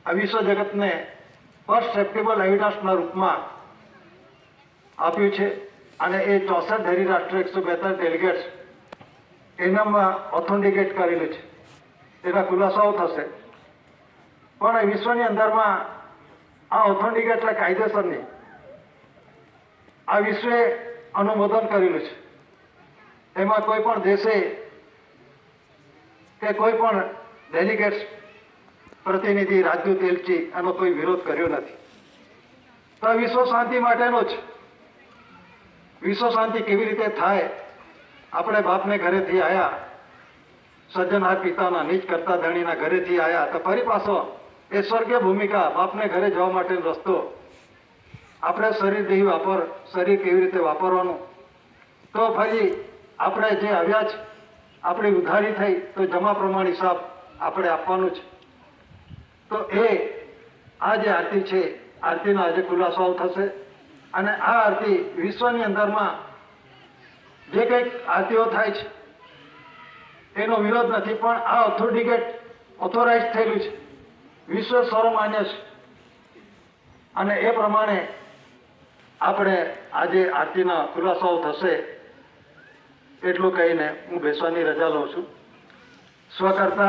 આ વિશ્વ જગતને પરસેપ્ટેબલ એવિડન્સના રૂપમાં આપ્યું છે અને એ 64 ધરી રાષ્ટ્ર 142 ડેલિગેટ્સ એનામાં ઓથેન્ટિકેટ કરેલું છે. એના ખુલાસાઓ થશે. પણ વિશ્વની અંદરમાં આ ઓથેન્ટિકેટ એટલે કાયદેસરની આ વિશ્વે અનુમોદન કરેલું છે. એમાં કોઈ પણ દેશે કે કોઈ પણ ડેલિગેટ્સ પ્રતિનિધિ રાજદૂત એલચી આનો કોઈ વિરોધ કર્યો નથી. તો આ વિશ્વ શાંતિ માટેનો જ. વિશ્વ શાંતિ કેવી રીતે થાય? આપણે બાપને ઘરેથી આવ્યા, સજ્જનહાર પિતાના નીચ કરતા ધણીના ઘરેથી આવ્યા તો ફરી પાછો એ સ્વર્ગીય ભૂમિકા બાપને ઘરે જવા માટેનો રસ્તો. આપણે શરીર કેવી રીતે વાપરવાનું, તો ફરી આપણે જે આવ્યા છે આપણી ઉધારી થઈ તો જમા પ્રમાણ હિસાબ આપણે આપવાનું છે. તો આ જે આરતી છે, આરતીના આજે ખુલાસાઓ થશે અને આ આરતી વિશ્વની અંદરમાં જે કંઈક આરતીઓ થાય છે એનો વિરોધ નથી, પણ આ ઓથોરાઇઝ થયેલું છે, વિશ્વ સર્વમાન્ય છે અને એ પ્રમાણે આપણે આજે આરતીના ખુલાસાઓ થશે. એટલું કહીને હું બેસવાની રજા લઉં છું. સ્વકર્તા